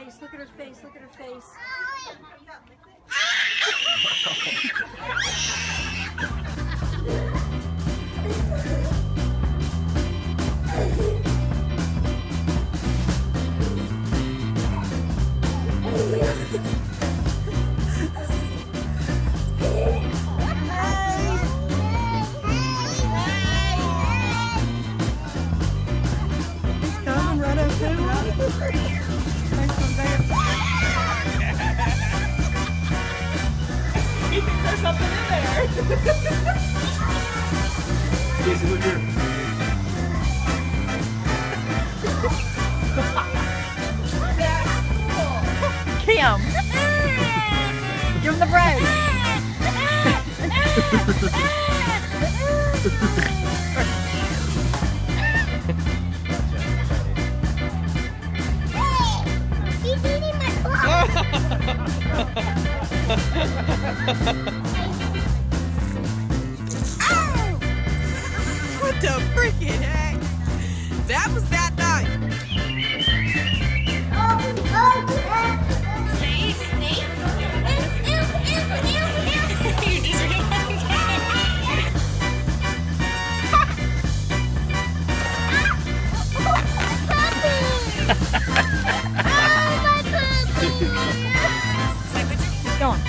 face. Look at her face. Look at her face. Come run up there. He thinks there's something in there. Casey, look here. Cam. Give him the bread. He's eating my clothes. What the freaking heck? That was that night. You just realized. Keep going.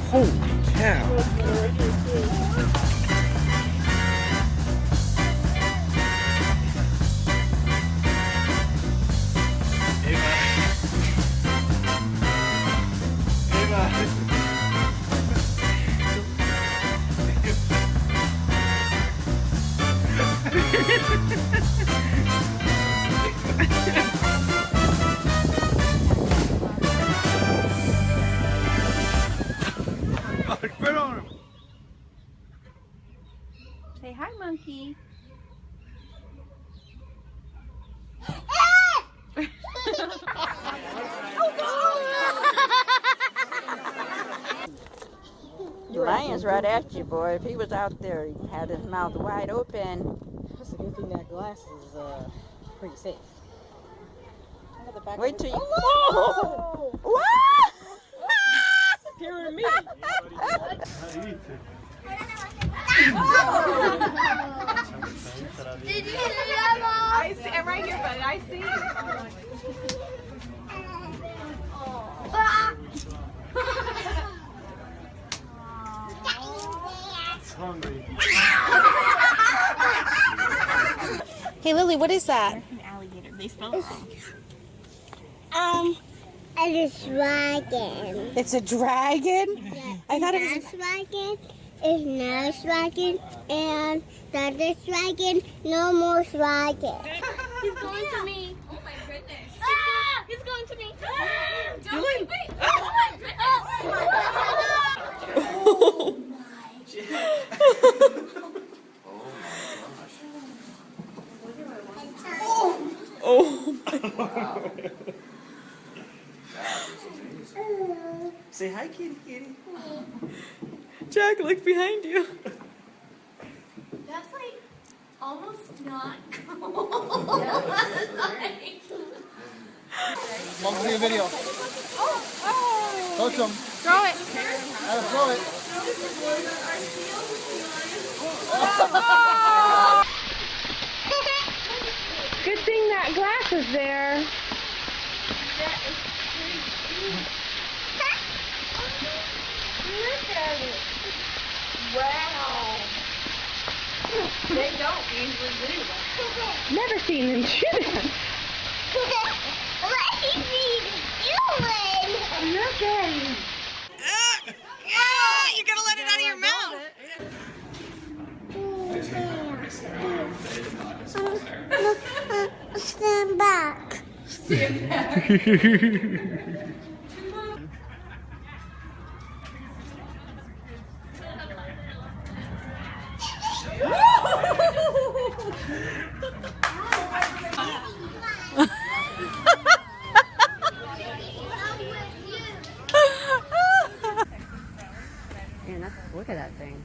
Holy cow. Quit on him. Say hi, monkey. The lion's right after you, boy. If he was out there, he'd had his mouth wide open. That's a good thing that glass is pretty safe. Wait till you. Oh! What? Scaring me. Did you see that, Mom? I see. I'm right here, but I see. It's hungry. Hey Lily, what is that? An alligator. They spell it wrong. And a dragon. It's a dragon? I thought it was That dragon is no dragon, and that is dragon, no more dragon. He's going to me. Oh my goodness. He's going to me. Julie, wait. Oh. Say hi, kitty, kitty. Jack, look behind you. That's like almost not cool. Mom, see a video. Touch him. throw it. Gotta throw it. Good thing that glass is there. Look at it. Wow. They don't usually do that. Never seen them do that. What is he doing? Look at him. You're gonna let it out of your mouth. see it back. Man, look at that thing.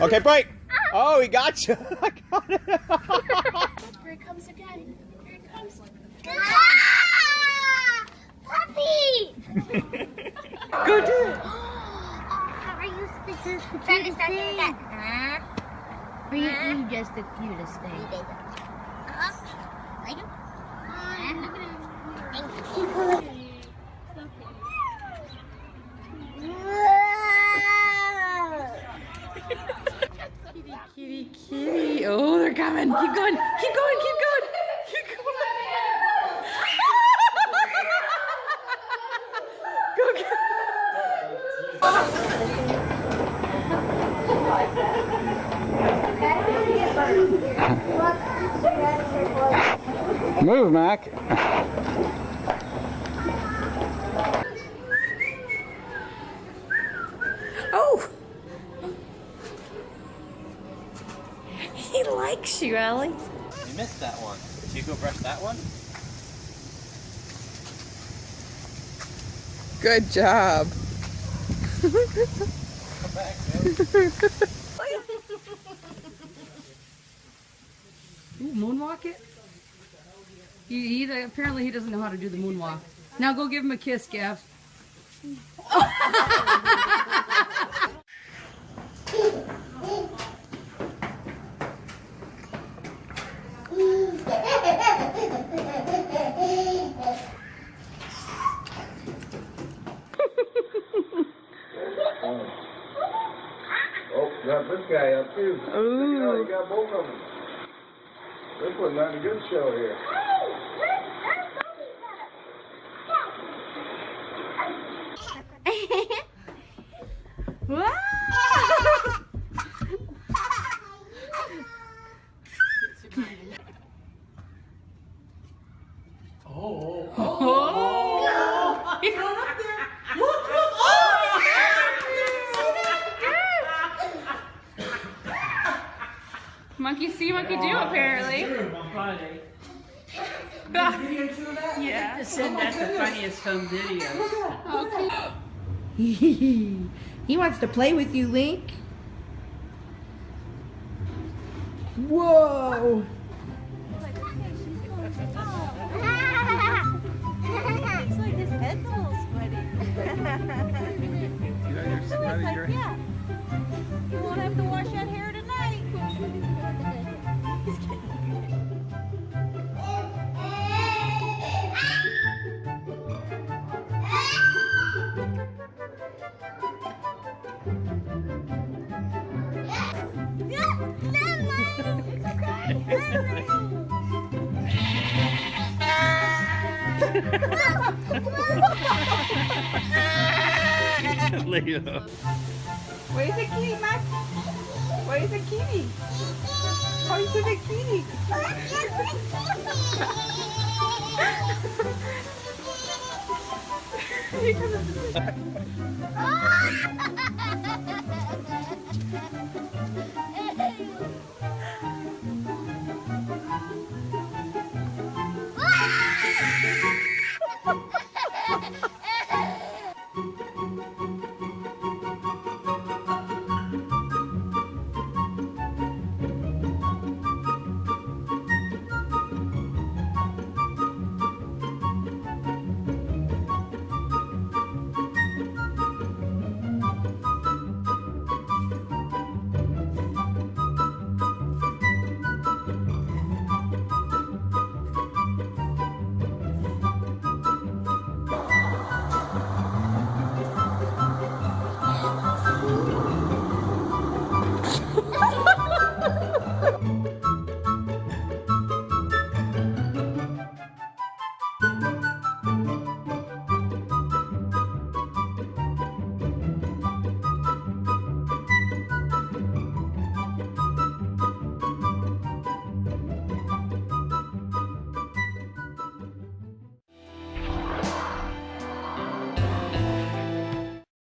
Okay, break. Oh, he got you. I got it. Here it comes again. Here it comes. Puppy! Go do it. How are you supposed to try to start doing that? You just the cutest thing. Like him? Kitty, kitty. Oh, they're coming. Keep going. Keep going. Keep going. Keep going. Go get. Move, Mac. Oh. He likes you, Ellie. You missed that one. Did you go brush that one? Good job. Come back, man. Ooh, moonwalk it? Apparently he doesn't know how to do the moonwalk. Now go give him a kiss, Gav. Oh, got this guy up too. Oh, you got both of them. They're putting on a good show here. Monkey see, monkey do, apparently. On Friday. Yeah. Send that the funniest home video. He wants to play with you, Link. Whoa. Looks like his head's a little sweaty. Yeah. You won't have to wash that hair tonight. Later. Where's the kitty, Max? Where's the kitty? Where's the kitty? Oh!